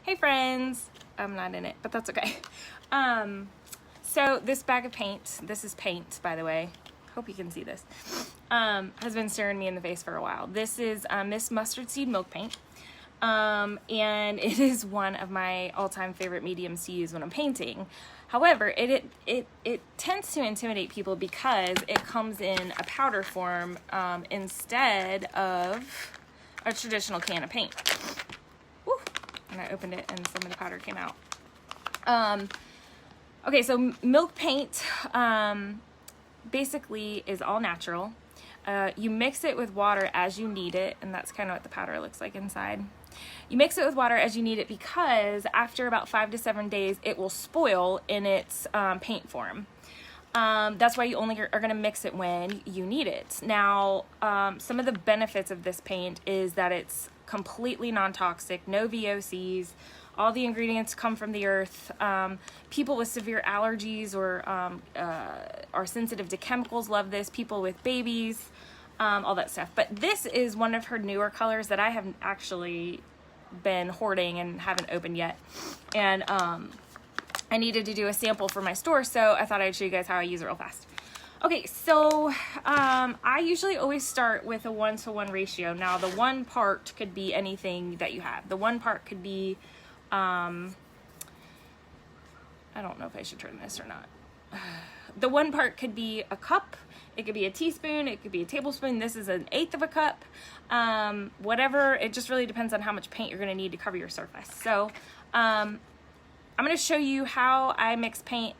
Hey friends, I'm not in it, but that's okay. So this bag of paint, this is paint by the way, hope you can see this, has been staring me in the face for a while. This is Miss Mustard Seed Milk Paint, and it is one of my all-time favorite mediums to use when I'm painting. However, it tends to intimidate people because it comes in a powder form instead of a traditional can of paint. And I opened it and some of the powder came out. Okay, so milk paint basically is all natural. You mix it with water as you need it, and that's kind of what the powder looks like inside. You mix it with water as you need it because after about 5 to 7 days, it will spoil in its paint form. That's why you only are going to mix it when you need it. Now, some of the benefits of this paint is that it's completely non-toxic, no VOCs, all the ingredients come from the earth. People with severe allergies or are sensitive to chemicals love this, people with babies, all that stuff. But this is one of her newer colors that I haven't actually been hoarding and haven't opened yet. And I needed to do a sample for my store, so I thought I'd show you guys how I use it real fast. Okay, so I usually always start with a 1-to-1 ratio. Now, the 1 part could be anything that you have. The 1 part could be, I don't know if I should turn this or not. The 1 part could be a cup, it could be a teaspoon, it could be a tablespoon. This is 1/8 of a cup, whatever. It just really depends on how much paint you're gonna need to cover your surface. So I'm gonna show you how I mix paint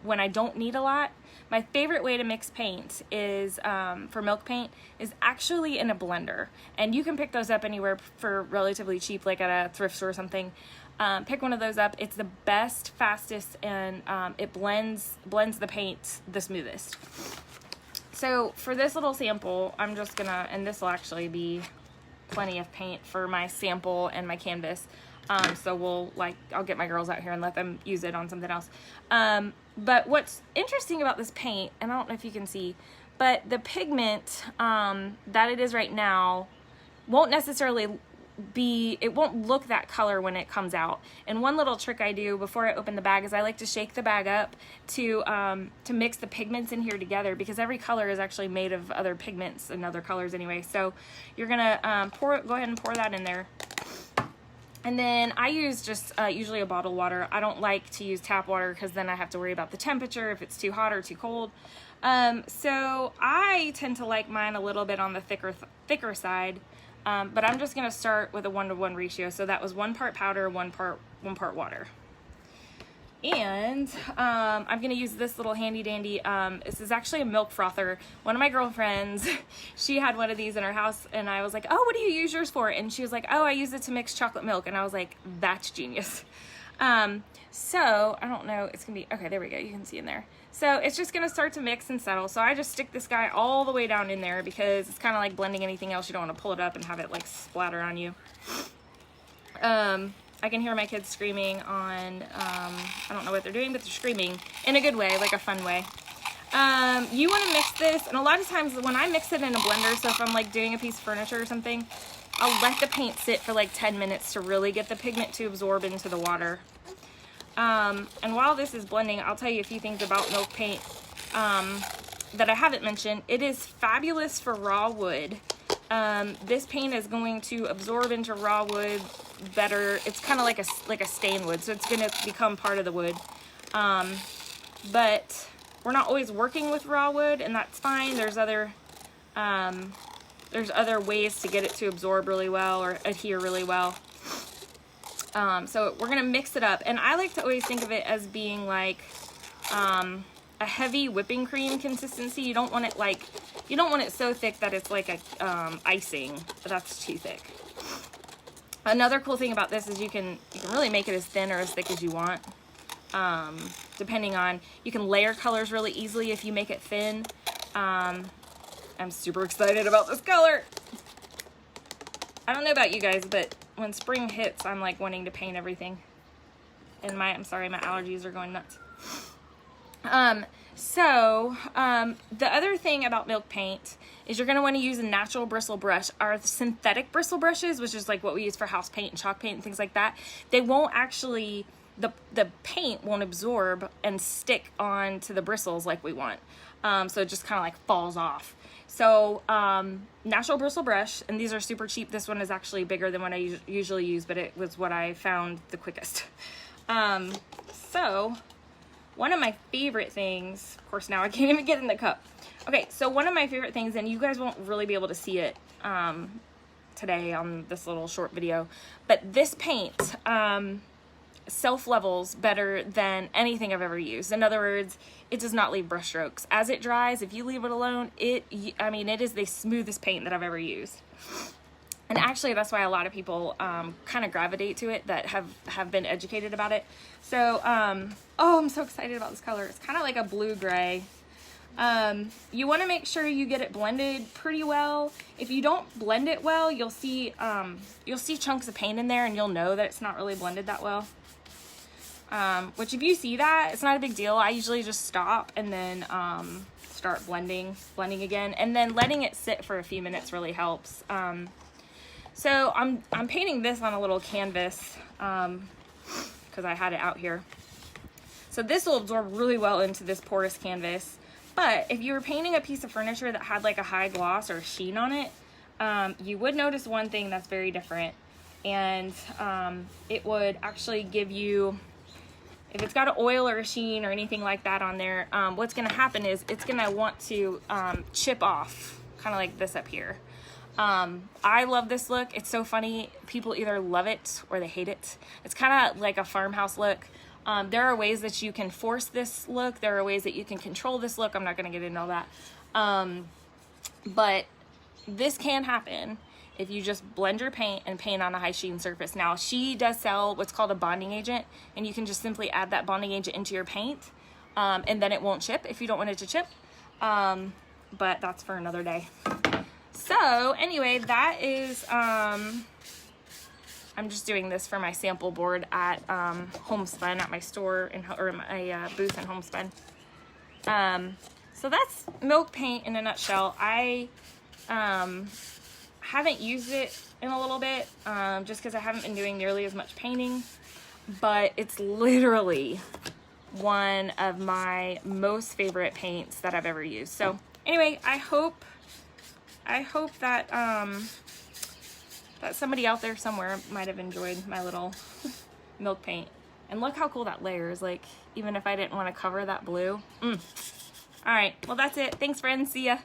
when I don't need a lot. My favorite way to mix paint is, for milk paint, is actually in a blender. And you can pick those up anywhere for relatively cheap, like at a thrift store or something. Pick one of those up. It's the best, fastest, and it blends the paint the smoothest. So for this little sample, I'm just gonna, and this will actually be plenty of paint for my sample and my canvas. So I'll get my girls out here and let them use it on something else. But what's interesting about this paint, and I don't know if you can see, but the pigment that it is right now won't necessarily it won't look that color when it comes out. And one little trick I do before I open the bag is I like to shake the bag up to mix the pigments in here together, because every color is actually made of other pigments and other colors anyway. So you're gonna go ahead and pour that in there. And then I use just usually a bottled water. I don't like to use tap water because then I have to worry about the temperature, if it's too hot or too cold. So I tend to like mine a little bit on the thicker side, but I'm just gonna start with a 1-to-1 ratio. So that was 1 part powder, 1 part water. And I'm gonna use this little handy dandy, this is actually a milk frother. One of my girlfriends, she had one of these in her house, and I was like, oh, what do you use yours for? And she was like, oh, I use it to mix chocolate milk. And I was like, that's genius. So I don't know, it's gonna be, okay, there we go, you can see in there. So it's just gonna start to mix and settle. So I just stick this guy all the way down in there because it's kind of like blending anything else. You don't want to pull it up and have it like splatter on you. I can hear my kids screaming on, I don't know what they're doing, but they're screaming in a good way, like a fun way. You want to mix this, and a lot of times when I mix it in a blender, so if I'm like doing a piece of furniture or something, I'll let the paint sit for like 10 minutes to really get the pigment to absorb into the water. And while this is blending, I'll tell you a few things about milk paint that I haven't mentioned. It is fabulous for raw wood. This paint is going to absorb into raw wood better. It's kind of like a stain wood, so it's going to become part of the wood. But we're not always working with raw wood, and that's fine. There's other ways to get it to absorb really well or adhere really well. So we're going to mix it up, and I like to always think of it as being like a heavy whipping cream consistency. You don't want it so thick that it's like a icing. That's too thick. Another cool thing about this is you can really make it as thin or as thick as you want. Depending on, you can layer colors really easily if you make it thin. I'm super excited about this color. I don't know about you guys, but when spring hits, I'm like wanting to paint everything. And I'm sorry, my allergies are going nuts. The other thing about milk paint is you're going to want to use a natural bristle brush. Our synthetic bristle brushes, which is like what we use for house paint and chalk paint and things like that, they won't actually, the paint won't absorb and stick onto the bristles like we want. So it just kind of like falls off. So natural bristle brush, and these are super cheap. This one is actually bigger than what I usually use, but it was what I found the quickest. So one of my favorite things, of course now I can't even get in the cup. Okay, so one of my favorite things, and you guys won't really be able to see it today on this little short video, but this paint self-levels better than anything I've ever used. In other words, it does not leave brush strokes. As it dries, if you leave it alone, it is the smoothest paint that I've ever used. And actually, that's why a lot of people kind of gravitate to it that have been educated about it. So, oh, I'm so excited about this color. It's kind of like a blue-gray. You want to make sure you get it blended pretty well. If you don't blend it well, you'll see chunks of paint in there, and you'll know that it's not really blended that well. Which if you see that, it's not a big deal. I usually just stop and then start blending again, and then letting it sit for a few minutes really helps. So I'm painting this on a little canvas because I had it out here. So this will absorb really well into this porous canvas. But if you were painting a piece of furniture that had like a high gloss or sheen on it, you would notice one thing that's very different. And it would actually give you, if it's got an oil or a sheen or anything like that on there, what's going to happen is it's going to want to chip off, kind of like this up here. I love this look. It's so funny. People either love it or they hate it. It's kind of like a farmhouse look. There are ways that you can force this look. There are ways that you can control this look. I'm not going to get into all that. But this can happen if you just blend your paint and paint on a high sheen surface. Now, she does sell what's called a bonding agent, and you can just simply add that bonding agent into your paint, and then it won't chip if you don't want it to chip. But that's for another day. So anyway, that is, I'm just doing this for my sample board at Homespun, at my store, or my booth in Homespun. So that's milk paint in a nutshell. I haven't used it in a little bit, just because I haven't been doing nearly as much painting, but it's literally one of my most favorite paints that I've ever used. So anyway, I hope that that somebody out there somewhere might have enjoyed my little milk paint. And look how cool that layer is, like, even if I didn't want to cover that blue. All right, well, that's it. Thanks, friends. See ya.